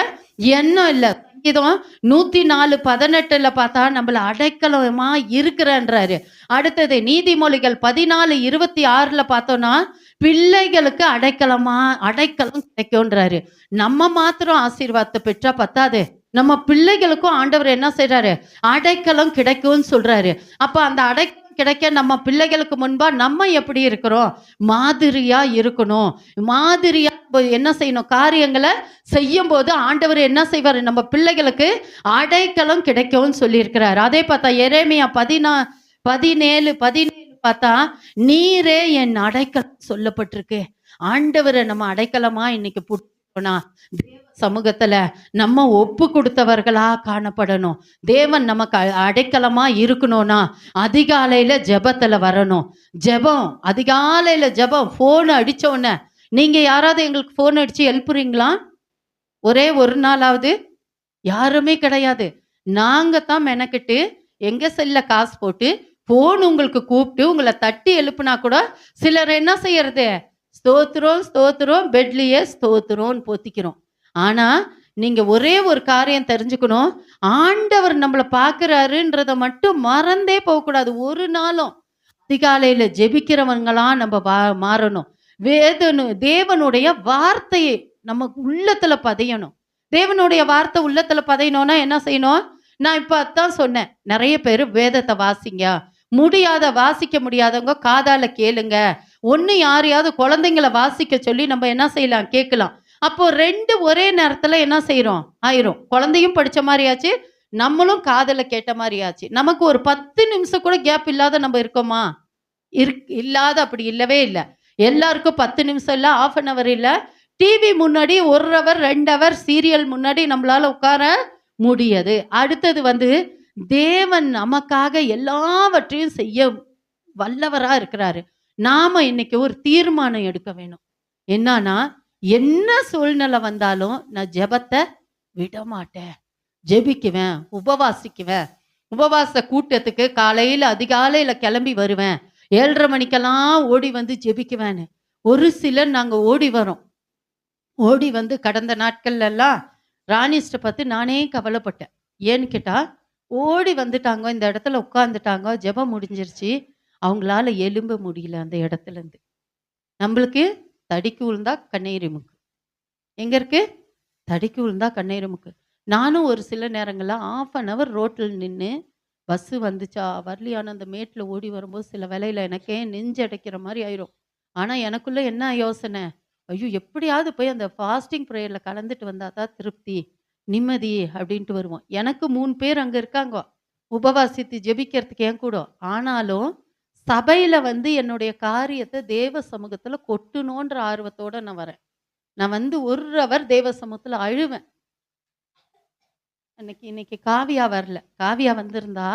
எண்ணம் இல்ல. சங்கீதம் 104:18 பார்த்தா நம்மள அடைக்கலமா இருக்கிறன்றாரு. அடுத்தது நீதிமொழிகள் 14:26 பார்த்தோம்னா, பிள்ளைகளுக்கு அடைக்கலம் கிடைக்கும்ன்றாரு. நம்ம மாத்திரம் ஆசீர்வாதத்தை பெற்றா பத்தாது, நம்ம பிள்ளைகளுக்கும் ஆண்டவர் என்ன செய்றாரு? அடைக்கலம் கிடைக்கும்னு சொல்றாரு. அப்ப அந்த அடைக்கலம் கிடைக்க நம்ம பிள்ளைகளுக்கு முன்பா நம்ம எப்படி இருக்கிறோம்? மாதிரியா இருக்கணும். மாதிரியா என்ன செய்யணும்? காரியங்களை செய்யும் போது ஆண்டவர் என்ன செய்வாரு? நம்ம பிள்ளைகளுக்கு அடைக்கலம் கிடைக்கும்னு சொல்லியிருக்கிறார். அதே பார்த்தா எரேமியா 17:17 பார்த்தா, நீரே என் அடைக்கலம் சொல்லப்பட்டிருக்கு. ஆண்டவரை நம்ம அடைக்கலமா இன்னைக்கு புடிச்சோம்னா, தேவ சமூகத்துல நம்ம ஒப்பு கொடுத்தவர்களா காணப்படணும். தேவன் நமக்கு அடைக்கலமா இருக்கணும்னா அதிகாலையில ஜெபத்துல வரணும். ஜெபம், அதிகாலையில ஜெபம். போன் அடிச்ச உடனே, நீங்க யாராவது எங்களுக்கு போன் அடிச்சு எழுப்புறீங்களா? ஒரே ஒரு நாளாவது? யாருமே கிடையாது. நாங்க தான் மெனக்கிட்டு எங்க செல்ல காசு போட்டு போன் உங்களுக்கு கூப்பிட்டு உங்களை தட்டி எழுப்புனா கூட சிலர் என்ன செய்யறது? ஸ்தோத்திரம் ஸ்தோத்திரம், பெட்லயே ஸ்தோத்திரம்னு போத்திக்கிறோம். ஆனா நீங்க ஒரே ஒரு காரியம் தெரிஞ்சுக்கணும். ஆண்டவர் நம்மளை பார்க்கிறாருன்றத மட்டும் மறந்தே போகக்கூடாது. ஒரு நாளும் அதிகாலையில ஜெபிக்கிறவங்களா நம்ம மாறணும். தேவனுடைய வார்த்தையை நம்ம உள்ளத்துல பதியணும். தேவனுடைய வார்த்தை உள்ளத்துல பதியணும்னா என்ன செய்யணும்? நான் இப்ப அதான் சொன்னேன். நிறைய பேர் வேதத்தை வாசிங்க, வாசிக்க முடியாதவங்க காதால கேளுங்க. ஒண்ணு யாரையாவது குழந்தைங்களை வாசிக்க சொல்லி நம்ம என்ன செய்யலாம்? கேட்கலாம். அப்போ 2 ஒரே நேரத்துல என்ன செய்யறோம்? ஆயிரும். குழந்தையும் படிச்ச மாதிரி ஆச்சு, நம்மளும் காதல கேட்ட மாதிரி ஆச்சு. நமக்கு ஒரு 10 நிமிஷம் கூட கேப் இல்லாத நம்ம இருக்கோமா? இல்லாத அப்படி இல்லவே இல்லை. எல்லாருக்கும் 10 நிமிஷம் இல்லை, 1/2 hour இல்லை. டிவி முன்னாடி 1 hour 2 hour சீரியல் முன்னாடி நம்மளால உட்கார முடியாது. அடுத்தது தேவன் நமக்காக எல்லாவற்றையும் செய்ய வல்லவரா இருக்கிறாரு. நாம இன்னைக்கு ஒரு தீர்மானம் எடுக்க வேணும். என்னன்னா, என்ன சூழ்நிலை வந்தாலும் நான் ஜெபத்தை விட மாட்டேன். ஜெபிக்குவேன், உபவாசிக்குவேன். உபவாச கூட்டத்துக்கு காலையில அதிகாலையில கிளம்பி வருவேன். 7:30 மணிக்கெல்லாம் ஓடி வந்து ஜெபிக்குவேன்னு. ஒரு சிலர் நாங்க ஓடி வரோம். ஓடி வந்து கடந்த நாட்கள்ல எல்லாம் ராணிஸ்ட பார்த்து நானே கவலைப்பட்டேன். ஏன்னு கேட்டா, ஓடி வந்துட்டாங்க, இந்த இடத்துல உட்காந்துட்டாங்க, ஜெபம் முடிஞ்சிருச்சு. அவங்களால எலும்ப முடியல அந்த இடத்துல இருந்து. நம்மளுக்கு தடிக்கு விழுந்தா கண்ணீர் முக்கு. எங்க இருக்கு? தடிக்கு விழுந்தா கண்ணீர் முக்கு. நானும் ஒரு சில நேரங்கள்ல 1/2 hour ரோட்டில் நின்று பஸ் வந்துச்சா வரலையான அந்த மேட்டில் ஓடி வரும்போது சில வேலையில் எனக்கே நெஞ்சு அடைக்கிற மாதிரி ஆயிரும். ஆனால் எனக்குள்ள என்ன யோசனை? ஐயோ, எப்படியாவது போய் அந்த ஃபாஸ்டிங் ப்ரேயரில் கலந்துட்டு வந்தால் தான் திருப்தி, நிம்மதி அப்படின்ட்டு வருவோம். எனக்கு 3 பேர் அங்கே இருக்காங்க உபவாசித்து ஜெபிக்கிறதுக்கு என் கூட. ஆனாலும் சபையில் என்னுடைய காரியத்தை தேவ சமூகத்தில் கொட்டணுன்ற ஆர்வத்தோடு நான் வரேன். நான் 1 hour தேவ சமூகத்தில் அழுவேன். இன்னைக்கு காவியா வரல. காவியா வந்திருந்தா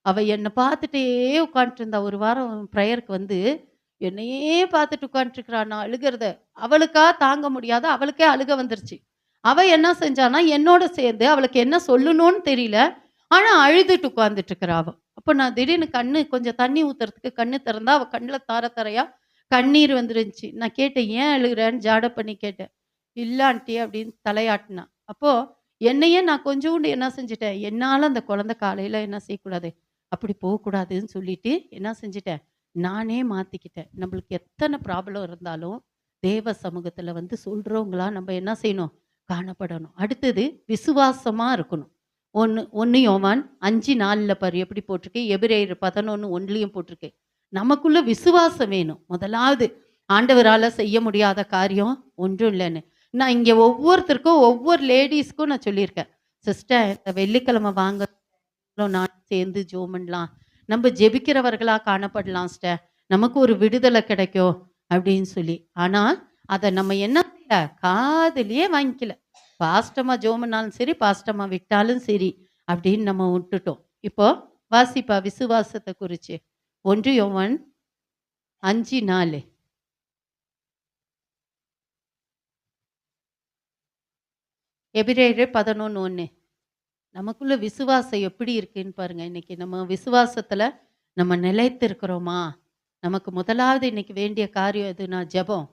அவ என்னை பார்த்துட்டே உட்காந்துட்டு இருந்தா. ஒரு வாரம் ப்ரேயருக்கு என்னையே பார்த்துட்டு உட்காந்துருக்கிறா. நான் அழுகிறத அவளுக்கா தாங்க முடியாத, அவளுக்கே அழுக வந்துருச்சு. அவ என்ன செஞ்சானா, என்னோட சேர்ந்து அவளுக்கு என்ன சொல்லணும்னு தெரியல, ஆனா அழுதுட்டு உட்காந்துட்டு இருக்கிறா அவ. அப்போ நான் திடீர்னு கொஞ்சம் தண்ணி ஊத்துறதுக்கு கண்ணு திறந்தா அவ கண்ணில் தார தாரையா கண்ணீர் வந்துருந்துச்சு. நான் கேட்டேன், ஏன் அழுகிறேன்னு ஜாட பண்ணி கேட்டேன். இல்ல ஆண்டி அப்படின்னு தலையாட்டினா. அப்போ என்னையே நான் கொஞ்சோண்டு என்ன செஞ்சுட்டேன், என்னால் அந்த குழந்தை காலையில் என்ன செய்யக்கூடாது, அப்படி போகக்கூடாதுன்னு சொல்லிட்டு என்ன செஞ்சுட்டேன், நானே மாற்றிக்கிட்டேன். நம்மளுக்கு எத்தனை ப்ராப்ளம் இருந்தாலும் தேவ சமூகத்தில் சொல்கிறவங்களா நம்ம என்ன செய்யணும், காணப்படணும். அடுத்தது விசுவாசமாக இருக்கணும். 1 யோவான் 5:4 பாரு எப்படி போட்டிருக்கு, எபிரேயர் 11:1 போட்டிருக்கு. நமக்குள்ள விசுவாசம் வேணும். முதலாவது ஆண்டவரால் செய்ய முடியாத காரியம் ஒன்றும் இல்லைன்னு. நான் இங்கே ஒவ்வொருத்தருக்கும் ஒவ்வொரு லேடிஸ்க்கும் நான் சொல்லியிருக்கேன், சிஸ்டர் இந்த வெள்ளிக்கிழமை வாங்க, நான் சேர்ந்து ஜோம் பண்ணலாம், நம்ம ஜெபிக்கிறவர்களாக காணப்படலாம் சிஸ்டர், நமக்கு ஒரு விடுதலை கிடைக்கும் அப்படின்னு சொல்லி. ஆனா அதை நம்ம என்ன செய்யல, காதுலயே வாங்கிக்கல. பாஸ்டமா ஜோமனாலும் சரி, பாஸ்டமா விட்டாலும் சரி அப்படின்னு நம்ம விட்டுட்டோம். இப்போ வாசிப்பா விசுவாசத்தை குறிச்சு 1 யோவான் 5:4. எபிரேயர் 11:1. நமக்குள்ள விசுவாசம் எப்படி இருக்குன்னு பாருங்க. இன்னைக்கு நம்ம விசுவாசத்துல நம்ம நிலைத்து இருக்கிறோமா? நமக்கு முதலாவது இன்னைக்கு வேண்டிய காரியம் எதுனா ஜெபம்.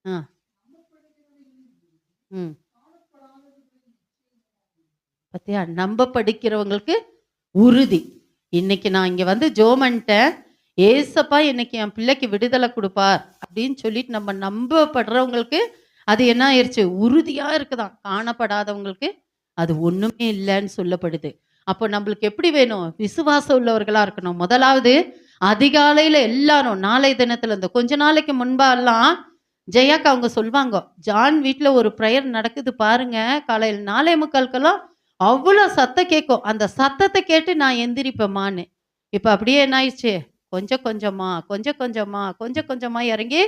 ஆ. ம். பத்தியா, நம்ப படிக்கிறவங்களுக்கு உறுதி. இன்னைக்கு நான் இங்க வந்து ஜோமன்ட்டேன், ஏசப்பா இன்னைக்கு என் பிள்ளைக்கு விடுதலை கொடுப்பார் அப்படின்னு சொல்லிட்டு நம்ம நம்பப்படுறவங்களுக்கு அது என்ன ஆயிருச்சு, உறுதியா இருக்குதாம். காணப்படாதவங்களுக்கு அது ஒண்ணுமே இல்லைன்னு சொல்லப்படுது. அப்போ நம்மளுக்கு எப்படி வேணும், விசுவாசம் உள்ளவர்களா இருக்கணும். முதலாவது அதிகாலையில எல்லாரும் நாளைய தினத்துல இந்த கொஞ்ச நாளைக்கு முன்பாலாம் ஜெயாக்கா அவங்க சொல்வாங்க, ஜான் வீட்டுல ஒரு ப்ரேயர் நடக்குது பாருங்க, காலையில் 4:45 அவ்வளோ சத்தம் கேட்கும். அந்த சத்தத்தை கேட்டு நான் எந்திரிப்பேம்மான்னு. இப்ப அப்படியே என்ன ஆயிடுச்சு, கொஞ்சம் கொஞ்சமா கொஞ்சம் கொஞ்சமா கொஞ்சம் கொஞ்சமா இறங்கி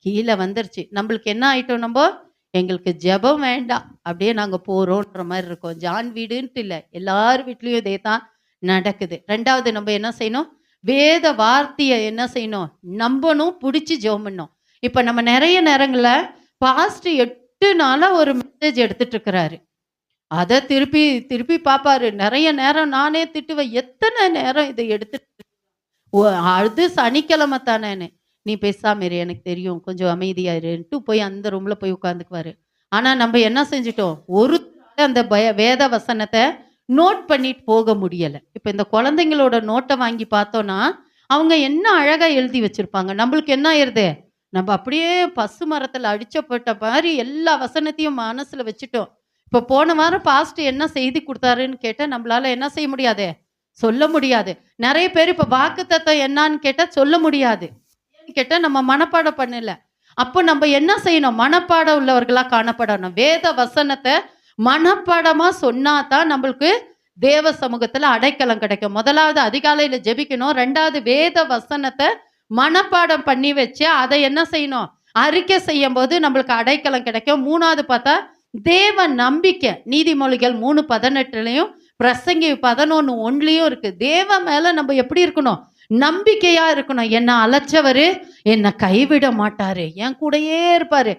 கீழே வந்துருச்சு. நம்மளுக்கு என்ன ஆயிட்டோம், நம்ம எங்களுக்கு ஜெபம் வேண்டாம், அப்படியே நாங்க போறோன்ற மாதிரி இருக்கோம். ஜான் வீடுன்ட்டு இல்லை, எல்லார் வீட்லயும் இதே தான் நடக்குது. ரெண்டாவது நம்ம என்ன செய்யணும், வேத வார்த்தையை என்ன செய்யணும், நம்பணும், பிடிச்சி ஜெபம் பண்ணணும். இப்ப நம்ம நிறைய நேரங்கள்ல பாஸ்ட் 8 நாளா ஒரு மெசேஜ் எடுத்துட்டு இருக்கிறாரு, அதை திருப்பி திருப்பி பார்ப்பாரு. நிறைய நேரம் நானே திட்டுவேன், எத்தனை நேரம் இதை எடுத்துட்டு, அது சனிக்கிழமை தானேன்னு, நீ பேசாம இரு, எனக்கு தெரியும், கொஞ்சம் அமைதியா இருன்ட்டு போய் அந்த ரூம்ல போய் உட்காந்துக்குவாரு. ஆனா நம்ம என்ன செஞ்சுட்டோம், ஒரு அந்த வேத வசனத்தை நோட் பண்ணிட்டு போக முடியல. இப்ப இந்த குழந்தைங்களோட நோட்டை வாங்கி பார்த்தோம்னா அவங்க என்ன அழகா எழுதி வச்சிருப்பாங்க. நம்மளுக்கு என்ன ஆயிருது, நம்ம அப்படியே பசு மரத்துல அடிச்சப்பட்ட மாதிரி எல்லா வசனத்தையும் மனசுல வச்சுட்டோம். இப்ப போன வாரம் பாஸ்ட் என்ன செய்தி கொடுத்தாருன்னு கேட்டா நம்மளால என்ன செய்ய முடியாது, சொல்ல முடியாது. நிறைய பேர் இப்ப வாக்குத்தத்தம் என்னன்னு கேட்டா சொல்ல முடியாது. கேட்டா நம்ம மனப்பாடம் பண்ணல. அப்போ நம்ம என்ன செய்யணும், மனப்பாடம் உள்ளவர்களா காணப்படணும். வேத வசனத்தை மனப்பாடமா சொன்னாதான் நம்மளுக்கு தேவ சமூகத்துல அடைக்கலம் கிடைக்கும். முதலாவது அதிகாலையில ஜெபிக்கணும். ரெண்டாவது வேத வசனத்தை மனப்பாடம் பண்ணி வச்சு அதை என்ன செய்யணும், அறிக்கை செய்யும் போது நம்மளுக்கு அடைக்கலம் கிடைக்கும். மூணாவது பார்த்தா தேவ நம்பிக்கை. நீதிமொழிகள் 3:18 பிரசங்கி 11:1 இருக்கு. தேவ மேல நம்ம எப்படி இருக்கணும், நம்பிக்கையா இருக்கணும். என்ன அழைச்சவரு என்னை கைவிட மாட்டாரு, என் கூடயே இருப்பாரு.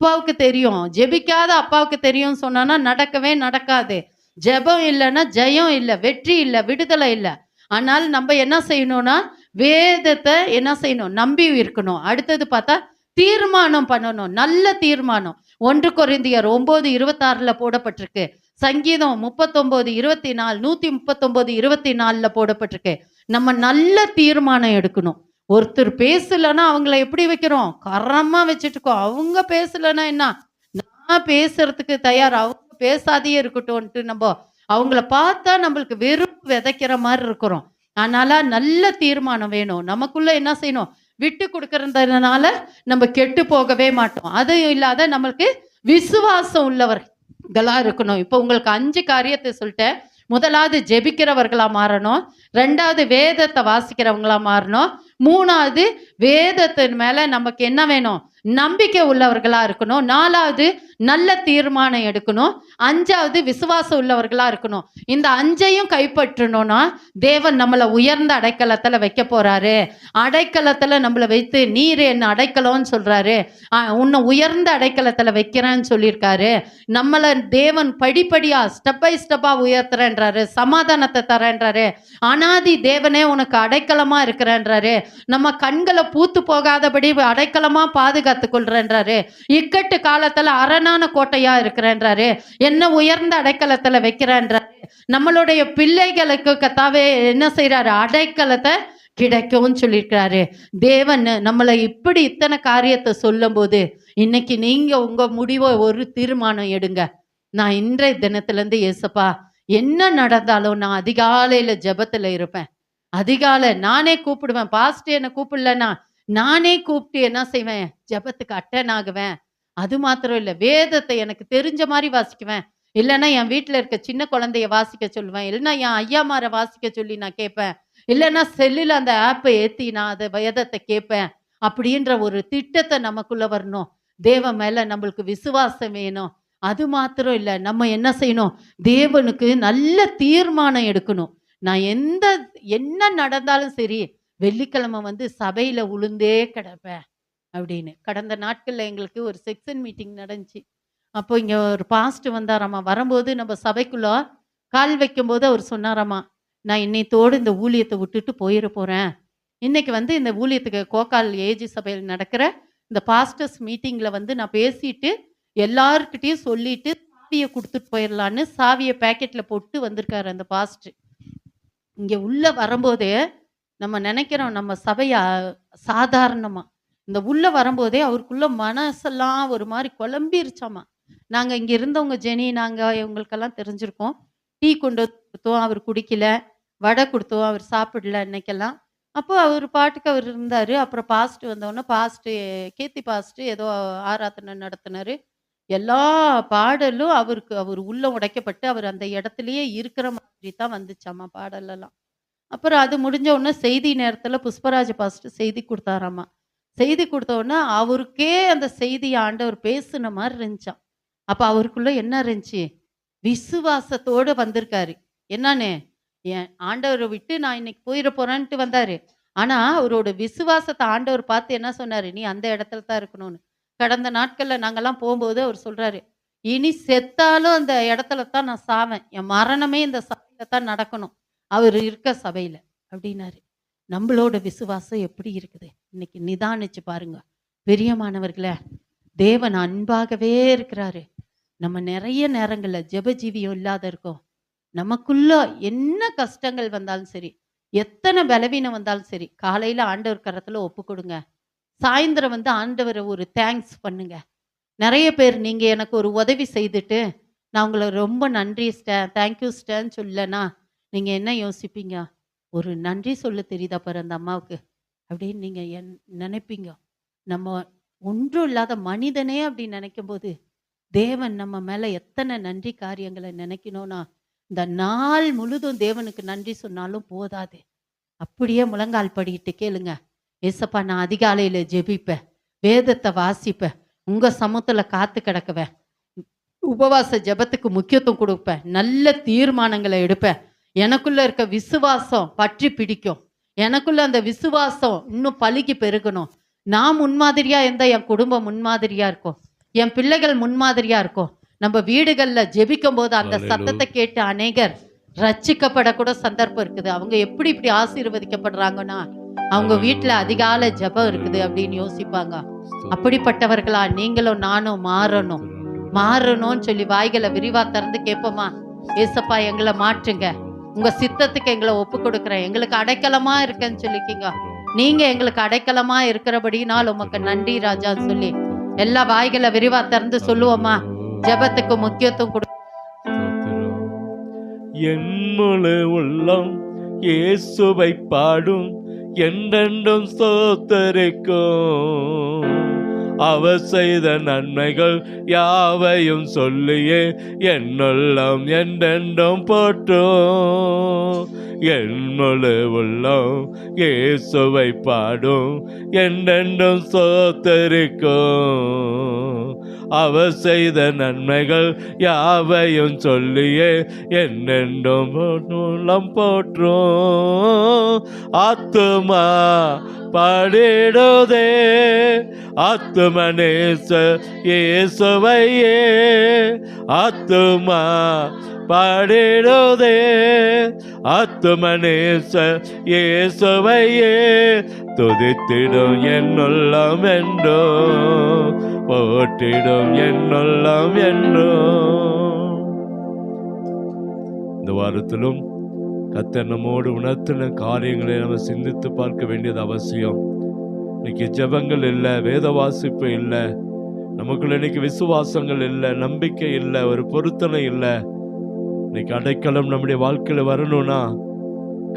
அப்பாவுக்கு தெரியும், ஜெபிக்காத அப்பாவுக்கு தெரியும் சொன்னா நடக்கவே நடக்காது. ஜெபம் இல்லைன்னா ஜெயம் இல்லை, வெற்றி இல்லை, விடுதலை இல்லை. ஆனால் நம்ம என்ன செய்யணும்னா வேதத்தை என்ன செய்யணும், நம்பி இருக்கணும். அடுத்தது பார்த்தா தீர்மானம் பண்ணணும், நல்ல தீர்மானம். 1 கொரிந்தியர் 9:26 போடப்பட்டிருக்கு. சங்கீதம் 39:24 139:24 போடப்பட்டிருக்கு. நம்ம நல்ல தீர்மானம் எடுக்கணும். ஒருத்தர் பேசலன்னா அவங்கள எப்படி வைக்கிறோம், கரமா வச்சுட்டு இருக்கோம். அவங்க பேசலன்னா என்ன, நான் பேசுறதுக்கு தயார், அவங்க பேசாதே இருக்கட்டும்ட்டு நம்ம அவங்கள பார்த்தா நம்மளுக்கு வெறுப்பு விதைக்கிற மாதிரி இருக்கிறோம். அதனால நல்ல தீர்மானம் வேணும். நமக்குள்ள என்ன செய்யணும், விட்டு கொடுக்கறதுனால நம்ம கெட்டு போகவே மாட்டோம். அது இல்லாத நம்மளுக்கு விசுவாசம் உள்ளவர்களா இருக்கணும். இப்போ உங்களுக்கு 5 காரியத்தை சொல்லிட்டேன். முதலாவது ஜெபிக்கிறவர்களா மாறணும், ரெண்டாவது வேதத்தை வாசிக்கிறவங்களா மாறணும், மூணாவது வேதத்தின் மேல நமக்கு என்ன வேணும், நம்பிக்கை உள்ளவர்களா இருக்கணும், நாலாவது நல்ல தீர்மானம் எடுக்கணும், அஞ்சாவது விசுவாசம் உள்ளவர்களா இருக்கணும். இந்த 5ஐயும் கைப்பற்றணும்னா தேவன் நம்மளை உயர்ந்த அடைக்கலத்துல வைக்க போறாரு. அடைக்கலத்துல நம்மளை வைத்து நீர் என்ன அடைக்கலம்னு சொல்றாரு, உன்னை உயர்ந்த அடைக்கலத்துல வைக்கிறேன்னு சொல்லியிருக்காரு. நம்மளை தேவன் படிப்படியா ஸ்டெப் பை ஸ்டெப்பா உயர்த்துறேன்றாரு, சமாதானத்தை தரேன்றாரு, அனாதி தேவனே உனக்கு அடைக்கலமா இருக்கிறேன்றாரு, நம்ம கண்களை பூத்து போகாதபடி அடைக்கலமா பாதுகாத்து கொள்றேன்றாரு, இக்கட்டு காலத்துல அரணான கோட்டையா இருக்கிறேன்றாரு, என்ன உயர்ந்த அடைக்கலத்துல வைக்கிறேன்றாரு. நம்மளுடைய பிள்ளைகளுக்கு கத்தாவே என்ன செய்யறாரு, அடைக்கலத்தை கிடைக்கும்னு சொல்லியிருக்கிறாரு. தேவன் நம்மளை இப்படி இத்தனை காரியத்தை சொல்லும் போது இன்னைக்கு நீங்க உங்க முடிவை ஒரு தீர்மானம் எடுங்க. நான் இன்றைய தினத்துல இருந்து ஏசப்பா என்ன நடந்தாலும் நான் அதிகாலையில ஜெபத்துல இருப்பேன். அதிகாலை நானே கூப்பிடுவேன். பாஸ்ட் என்ன கூப்பிடலன்னா நானே கூப்பிட்டு என்ன செய்வேன், ஜெபத்துக்கு அட்டன் ஆகுவேன். அது மாத்திரம் இல்லை, வேதத்தை எனக்கு தெரிஞ்ச மாதிரி வாசிக்குவேன். இல்லைன்னா என் வீட்டில் இருக்க சின்ன குழந்தைய வாசிக்க சொல்லுவேன், இல்லைன்னா என் ஐயாமாரை வாசிக்க சொல்லி நான் கேட்பேன், இல்லைன்னா செல்லில் அந்த ஆப்பை ஏற்றி நான் அதை வேதத்தை கேட்பேன். அப்படின்ற ஒரு திட்டத்தை நமக்குள்ள வரணும். தேவன் மேல நம்மளுக்கு விசுவாசம் வேணும். அது மாத்திரம் இல்ல, நம்ம என்ன செய்யணும்? தேவனுக்கு நல்ல தீர்மானம் எடுக்கணும். நான் என்ன நடந்தாலும் சரி, வெள்ளிக்கிழமை வந்து சபையில உளுந்தே கிடப்பேன் அப்படின்னு. கடந்த நாட்கள்ல எங்களுக்கு ஒரு செக்ஷன் மீட்டிங் நடந்துச்சு. அப்போ இங்க ஒரு பாஸ்டர் வந்தாராமா. வரும்போது நம்ம சபைக்குள்ள கால் வைக்கும்போது அவர் சொன்னாராமா, நான் இன்னைத்தோடு இந்த ஊழியத்தை விட்டுட்டு போயிட போறேன். இன்னைக்கு வந்து இந்த ஊழியத்துக்கு கோக்கால் ஏஜி சபையில் நடக்கிற இந்த பாஸ்டர்ஸ் மீட்டிங்ல வந்து நான் பேசிட்டு எல்லார்கிட்டயும் சொல்லிட்டு சாவியை கொடுத்துட்டு போயிடலான்னு சாவியை பேக்கெட்ல போட்டு வந்திருக்காரு அந்த பாஸ்டர். இங்க உள்ள வரும்போதே நம்ம நினைக்கிறோம் நம்ம சபையா சாதாரணமா. இந்த உள்ள வரும்போதே அவருக்குள்ள மனசெல்லாம் ஒரு மாதிரி குழம்பிருச்சாமா. நாங்க இங்க இருந்தவங்க ஜெனி, நாங்க இவங்களுக்கெல்லாம் தெரிஞ்சிருக்கோம். டீ கொண்டு வந்து கொடுத்தோம், அவர் குடிக்கல. வடை கொடுத்தோம், அவர் சாப்பிடல இன்னைக்கெல்லாம். அப்போ அவர் பாட்டுக்கு அவர் இருந்தாரு. அப்புறம் பாஸ்டர் வந்தோடனே கீர்த்தி பாஸ்டர் ஏதோ ஆராதனை நடத்தினாரு. எல்லா பாடலும் அவர் உள்ள உடைக்கப்பட்டு அவர் அந்த இடத்துலயே இருக்கிற மாதிரி தான் வந்துச்சாமா பாடலெல்லாம். அப்புறம் அது முடிஞ்ச உடனே செய்தி நேரத்துல புஷ்பராஜ் பாஸ்டர் செய்தி கொடுத்தாராமா. செய்தி கொடுத்த உடனே அவருக்கே அந்த செய்தியை ஆண்டவர் பேசுன மாதிரி இருந்துச்சாம். அப்ப அவருக்குள்ள என்ன இருந்துச்சு? விசுவாசத்தோடு வந்திருக்காரு. என்னன்னு? என் ஆண்டவரை விட்டு நான் இன்னைக்கு போயிட போறேன்ட்டு வந்தாரு. ஆனா அவரோட விசுவாசத்தை ஆண்டவர் பார்த்து என்ன சொன்னாரு? நீ அந்த இடத்துல தான் இருக்கணும்னு. கடந்த நாட்கள்ல நாங்கெல்லாம் போகும்போது அவர் சொல்றாரு, இனி செத்தாலும் அந்த இடத்துல தான் நான் சாவேன். என் மரணமே இந்த சபையில தான் நடக்கணும். அவர் இருக்க சபையில அப்படின்னாரு. நம்மளோட விசுவாசம் எப்படி இருக்குது? இன்னைக்கு நிதானிச்சு பாருங்க. பிரியமானவர்களே, தேவன் அன்பாகவே இருக்கிறாரு. நம்ம நிறைய நேரங்கள்ல ஜெபஜீவியம் இல்லாத இருக்கோம். நமக்குள்ள என்ன கஷ்டங்கள் வந்தாலும் சரி, எத்தனை பலவீனம் வந்தாலும் சரி, காலையில ஆண்டவர் கரத்துல ஒப்பு கொடுங்க. சாயந்தரம் வந்து ஆண்டவரை ஒரு தேங்க்ஸ் பண்ணுங்க. நிறைய பேர் நீங்க எனக்கு ஒரு உதவி செய்துட்டு நான் உங்களை ரொம்ப நன்றி தேங்க்யூ ஸ்டேன்னு சொல்லனா நீங்க என்ன யோசிப்பீங்க? ஒரு நன்றி சொல்ல தெரியுதா பாரு அந்த அம்மாவுக்கு அப்படின்னு நீங்க நினைப்பீங்க. நம்ம ஒன்றும் இல்லாத மனிதனே அப்படி நினைக்கும் போது தேவன் நம்ம மேல எத்தனை நன்றி காரியங்களை நினைக்கணும்னா இந்த நாள் முழுதும் தேவனுக்கு நன்றி சொன்னாலும் போதாது. அப்படியே முழங்கால் படிக்கிட்டு கேளுங்க. ஏசப்பா, நான் அதிகாலையில ஜெபிப்பேன், வேதத்தை வாசிப்பேன், உங்க சமூகத்துல காத்து கிடக்குவேன், உபவாச ஜெபத்துக்கு முக்கியத்துவம் கொடுப்பேன், நல்ல தீர்மானங்களை எடுப்பேன், எனக்குள்ள இருக்க விசுவாசம் பற்றி பிடிக்கும், எனக்குள்ள அந்த விசுவாசம் இன்னும் பழுகி பெருகணும், நான் முன்மாதிரியா இருந்தா என் குடும்பம் முன்மாதிரியா இருக்கும், என் பிள்ளைகள் முன்மாதிரியா இருக்கும். நம்ம வீடுகள்ல ஜெபிக்கும் போது அந்த சத்தத்தை கேட்டு அநேகர் ரட்சிக்கப்படக்கூட சந்தர்ப்பம் இருக்குது. அவங்க எப்படி இப்படி ஆசீர்வதிக்கப்படுறாங்கன்னா அவங்க வீட்டுல அதிகாலை ஜெபம் இருக்குது அப்படின்னு யோசிப்பாங்க. அப்படிப்பட்டவர்களா நீங்களும் நானும் மாறணும்னு சொல்லி வாய்களை விரிவா திறந்து கேட்போமா? ஏசப்பா, எங்களை மாற்றுங்க, உங்க சித்தத்துக்கு எங்களை ஒப்பு கொடுக்குறேன், எங்களுக்கு அடைக்கலமா இருக்கேன்னு சொல்லிக்கிங்க. நீங்க எங்களுக்கு அடைக்கலமா இருக்கிறபடினால் உமக்கு நன்றி ராஜான்னு சொல்லி எல்லா வாய்களை விரிவா திறந்து சொல்லுவோமா? ஜெபத்துக்கு முக்கியத்துவம் கொடு. என் முழு உள்ளம் இயேசுவை பாடும், என்றென்றும் ஸ்தோத்தரிக்கும். அவர் செய்த நன்மைகள் யாவையும் சொல்லியே என்னுள்ளம் என்றென்றும் போற்றும். என் முழு உள்ளம் இயேசுவை பாடும், என்றென்றும் ஸ்தோத்தரிக்கும். அவர் செய்த நன்மைகள் யாவையும் சொல்லியே என்னென்றும் உள்ளம் போற்றும். ஆத்துமா பாடிடுதே ஆத்துமனேச இயேசுவையே, ஆத்துமா பாடிடுதே ஆத்துமனேச இயேசுவையே, துதித்திடும் என்னுள்ளம் என்றோ, போற்றிடும் என்னுள்ளம் என்றோ. இந்த வாரத்திலும் கர்த்தர் நம்மோடு உணர்த்தின காரியங்களை நம்ம சிந்தித்து பார்க்க வேண்டியது அவசியம். இன்னைக்கு ஜெபங்கள் இல்லை, வேத வாசிப்பு இல்லை, நமக்குள்ள இன்னைக்கு விசுவாசங்கள் இல்லை, நம்பிக்கை இல்லை, ஒரு பொருத்தனை இல்லை. இன்னைக்கு அடைக்கலம் நம்முடைய வாழ்க்கையில வரணும்னா,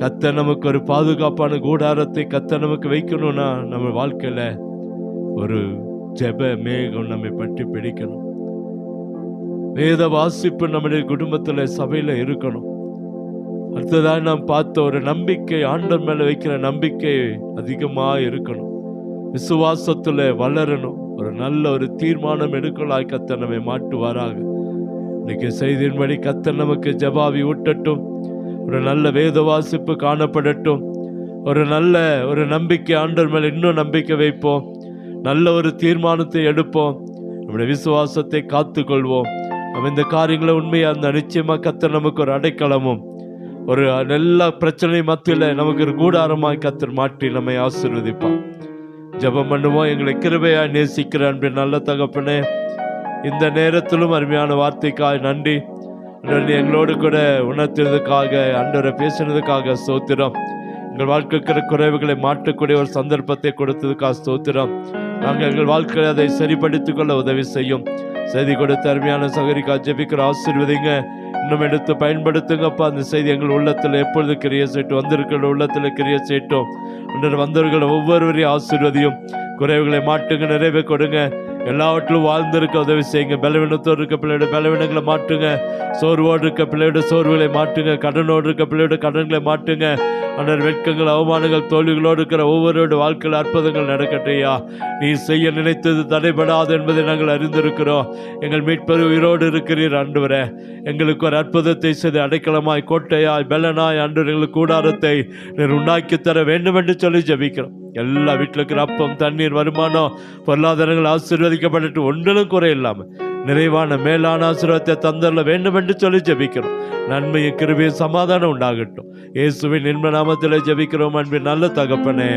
கர்த்தர் நமக்கு ஒரு பாதுகாப்பான கூடாரத்தை கர்த்தர் நமக்கு வைக்கணும்னா, நம்ம வாழ்க்கையில ஒரு ஜெப மேகம் நம்மை பற்றி பிடிக்கணும். வேத வாசிப்பு நம்முடைய குடும்பத்துல சபையில இருக்கணும். அடுத்ததாக நாம் பார்த்த ஒரு நம்பிக்கை, ஆண்டவர் மேல வைக்கிற நம்பிக்கை அதிகமா இருக்கணும். விசுவாசத்துல வளரணும். ஒரு நல்ல ஒரு தீர்மானம் எடுக்கலாய் கர்த்தர் நம்மை மாட்டுவாராக. இன்னைக்கு செய்தியின்படி கர்த்தர் நமக்கு ஜெபாவி ஊட்டட்டும். ஒரு நல்ல வேத வாசிப்பு காணப்படட்டும். ஒரு நம்பிக்கை ஆண்டவர் மேல் இன்னும் நம்பிக்கை வைப்போம். நல்ல ஒரு தீர்மானத்தை எடுப்போம். நம்முடைய விசுவாசத்தை காத்துக்கொள்வோம். நம்ம இந்த காரியங்களை உண்மையா அந்த நிச்சயமா கர்த்தர் நமக்கு ஒரு அடைக்கலமும் ஒரு எல்லா பிரச்சனை மத்தியில நமக்கு ஒரு கூடாரமாய் கர்த்தர் மாற்றி நம்மை ஆசீர்வதிப்பார். ஜெபம் பண்ணுவோம். எங்களை கிருபையாய் நேசிக்கிற அன்பின் நல்ல தகப்பனே, இந்த நேரத்திலும் அருமையான வார்த்தைக்காய் நன்றி. எங்களோடு கூட உணர்த்தினதுக்காக, ஆண்டவரை பேசினதுக்காக ஸ்தோத்திரம். எங்கள் வாழ்க்கைக்கிற குறைவுகளை மாற்றக்கூடிய ஒரு சந்தர்ப்பத்தை கொடுத்ததுக்காக ஸ்தோத்திரம். நாங்கள் எங்கள் வாழ்க்கையை அதை சரிப்படுத்திக் கொள்ள உதவி செய்யும். செய்தி கொடுத்த அருமையான சகரிக்கா ஜெபிக்கிற ஆசீர்வதிங்க. இன்னும் எடுத்து பயன்படுத்துங்கப்பா. அந்த செய்தி எங்கள் உள்ளத்தில் எப்பொழுது கிரிய செய்யட்டும். வந்திருக்கிற உள்ளத்தில் கிரிய செய்யட்டும். அன்று வந்தவர்கள் ஒவ்வொருவரையும் ஆசீர்வதியும். குறைவுகளை மாட்டுங்க, நிறைவே கொடுங்க. எல்லாவற்றிலும் வாழ்ந்திருக்க உதவி செய்யுங்க. பலவீனத்தோடு இருக்க பிள்ளையோட பலவீனங்களை மாட்டுங்க. சோர்வோடு இருக்க பிள்ளையோட சோர்வுகளை மாட்டுங்க. கடனோடு இருக்க பிள்ளையோட கடன்களை மாட்டுங்க. அன்றர் வெட்கங்கள், அவமானங்கள், தோல்விகளோடு இருக்கிற ஒவ்வொருவருடைய வாழ்க்கையில் அற்புதங்கள் நடக்கட்டையா. நீ செய்ய நினைத்தது தடைபடாது என்பதை நாங்கள் அறிந்திருக்கிறோம். எங்கள் மீட்பர் உயிரோடு இருக்கிறீர் ஆண்டவரே. எங்களுக்கு ஒரு அற்புதத்தை செய்து அடைக்கலமாய், கோட்டையாய், பெலனாய் ஆண்டவர் எங்களுக்கு கூடாரத்தை நீர் உண்டாக்கி தர வேண்டும் என்று சொல்லி ஜெபிக்கிறோம். எல்லா வீட்டில் இருக்கிற அப்பம், தண்ணீர், வருமானம், பொருளாதாரங்கள் ஆசீர்வதிக்கப்பட்டு ஒன்றிலும் குறை இல்லாமல் நிறைவான மேலான ஆசீர்வாதத்தை தந்தரல வேண்டும் என்று சொல்லி ஜெபிக்கிறோம். நன்மையும் கிருபையும் சமாதானம் உண்டாகட்டும். இயேசுவின் இன்ப நாமத்திலே ஜெபிக்கிறோம் அன்பின் நல்ல தகப்பனே,